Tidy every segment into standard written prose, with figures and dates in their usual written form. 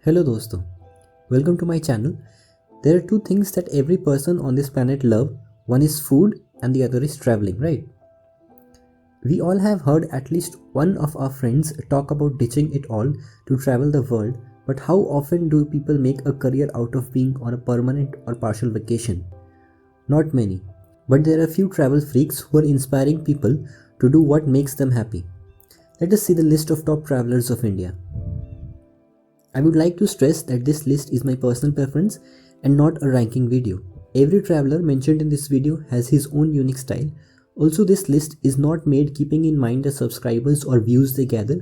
Hello dosto, welcome to my channel. There are two things that every person on this planet love. One is food and the other is traveling, right? We all have heard at least one of our friends talk about ditching it all to travel the world, but how often do people make a career out of being on a permanent or partial vacation? Not many, but there are few travel freaks who are inspiring people to do what makes them happy. Let us see the list of top travelers of India. I would like to stress that this list is my personal preference and not a ranking video. Every traveler mentioned in this video has his own unique style. Also, this list is not made keeping in mind the subscribers or views they gather,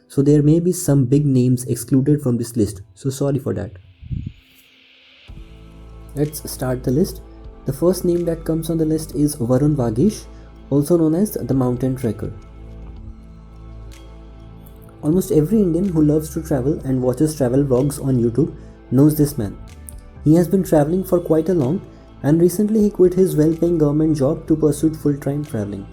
so there may be some big names excluded from this list, so sorry for that. Let's start the list. The first name that comes on the list is Varun Vagish, also known as the Mountain Trekker. Almost every Indian who loves to travel and watches travel vlogs on YouTube knows this man. He has been traveling for quite a long, and recently he quit his well-paying government job to pursue full-time traveling.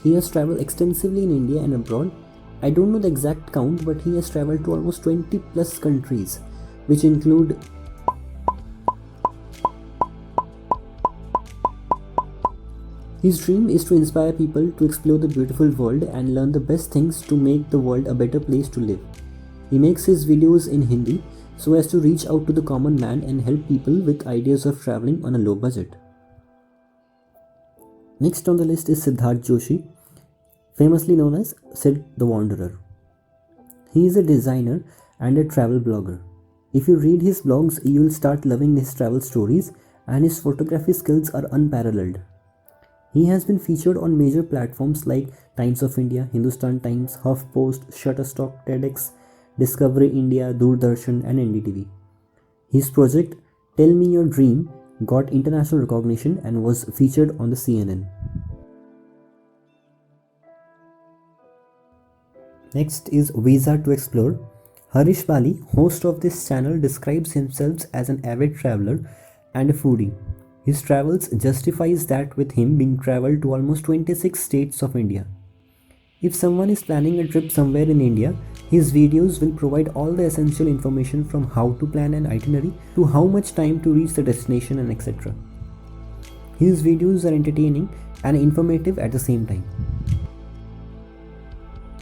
He has traveled extensively in India and abroad. I don't know the exact count, but he has traveled to almost 20 plus countries, which include his dream is to inspire people to explore the beautiful world and learn the best things to make the world a better place to live. He makes his videos in Hindi so as to reach out to the common man and help people with ideas of traveling on a low budget. Next on the list is Siddharth Joshi, famously known as Sid the Wanderer. He is a designer and a travel blogger. If you read his blogs, you will start loving his travel stories, and his photography skills are unparalleled. He has been featured on major platforms like Times of India, Hindustan Times, HuffPost, Shutterstock, TEDx, Discovery India, Doordarshan and NDTV. His project Tell Me Your Dream got international recognition and was featured on the CNN. Next is Visa to Explore. Harish Bali, host of this channel, describes himself as an avid traveler and a foodie. His travels justifies that with him being traveled to almost 26 states of India. If someone is planning a trip somewhere in India, his videos will provide all the essential information from how to plan an itinerary to how much time to reach the destination and etc. His videos are entertaining and informative at the same time.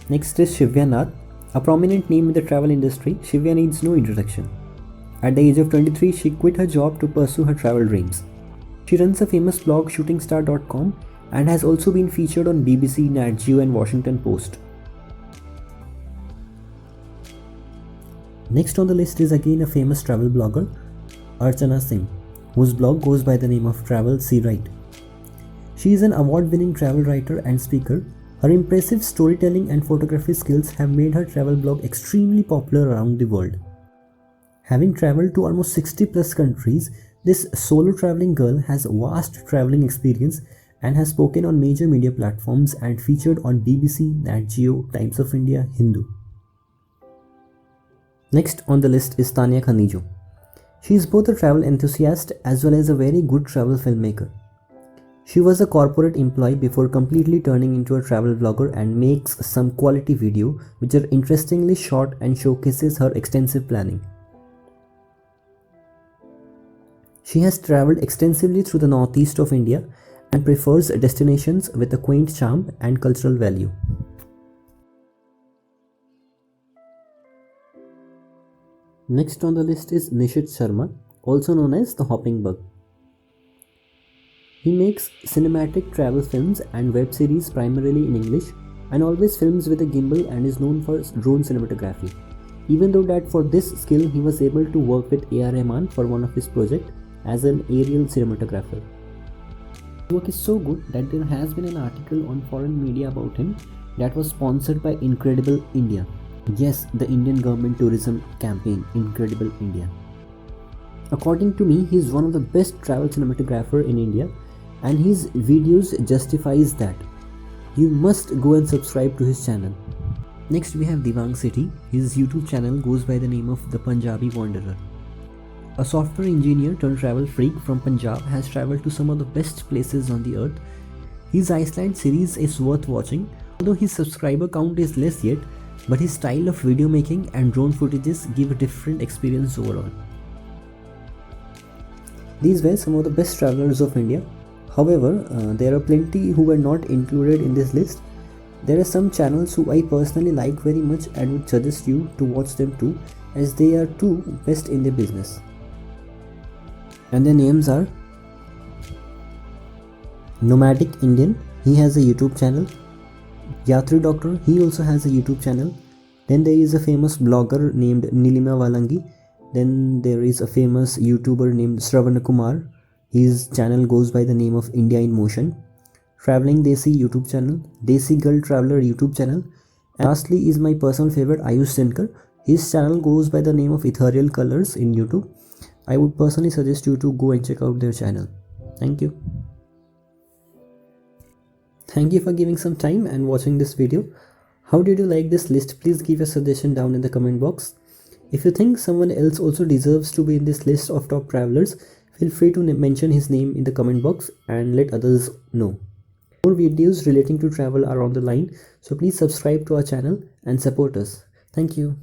Next is Shivya Nath, a prominent name in the travel industry. Shivya needs no introduction. At the age of 23, she quit her job to pursue her travel dreams. She runs a famous blog shootingstar.com and has also been featured on BBC, Nat Geo and Washington Post. Next on the list is again a famous travel blogger, Archana Singh, whose blog goes by the name of Travel Sea Write. She is an award-winning travel writer and speaker. Her impressive storytelling and photography skills have made her travel blog extremely popular around the world. Having traveled to almost 60 plus countries, this solo traveling girl has vast traveling experience and has spoken on major media platforms and featured on BBC, Nat Geo, Times of India, Hindu. Next on the list is Tanya Khanijo. She is both a travel enthusiast as well as a very good travel filmmaker. She was a corporate employee before completely turning into a travel vlogger and makes some quality video which are interestingly shot and showcases her extensive planning. She has travelled extensively through the northeast of India and prefers destinations with a quaint charm and cultural value. Next on the list is Nishit Sharma, also known as the Hopping Bug. He makes cinematic travel films and web series primarily in English and always films with a gimbal and is known for drone cinematography. Even though that for this skill he was able to work with A.R. Rahman for one of his projects as an aerial cinematographer. His work is so good that there has been an article on foreign media about him that was sponsored by Incredible India. Yes, the Indian government tourism campaign, Incredible India. According to me, he is one of the best travel cinematographer in India and his videos justifies that. You must go and subscribe to his channel. Next we have Devang Sethi. His YouTube channel goes by the name of The Punjabi Wanderer. A software engineer turned travel freak from Punjab has travelled to some of the best places on the earth. His Iceland series is worth watching. Although his subscriber count is less yet, but his style of video making and drone footages give a different experience overall. These were some of the best travelers of India. However, there are plenty who were not included in this list. There are some channels who I personally like very much and would suggest you to watch them too, as they are too best in their business. And their names are Nomadic Indian, he has a YouTube channel. Yatri Doctor, he also has a YouTube channel. Then there is a famous blogger named Nilima Valangi. Then there is a famous YouTuber named Shravana Kumar. His channel goes by the name of India in Motion. Traveling Desi YouTube channel, Desi Girl Traveler YouTube channel. And lastly is my personal favorite Ayush Senkar. His channel goes by the name of Ethereal Colors in YouTube. I would personally suggest you to go and check out their channel. Thank you. Thank you for giving some time and watching this video. How did you like this list? Please give a suggestion down in the comment box. If you think someone else also deserves to be in this list of top travelers, feel free to mention his name in the comment box and let others know. More videos relating to travel are on the line, so please subscribe to our channel and support us. Thank you.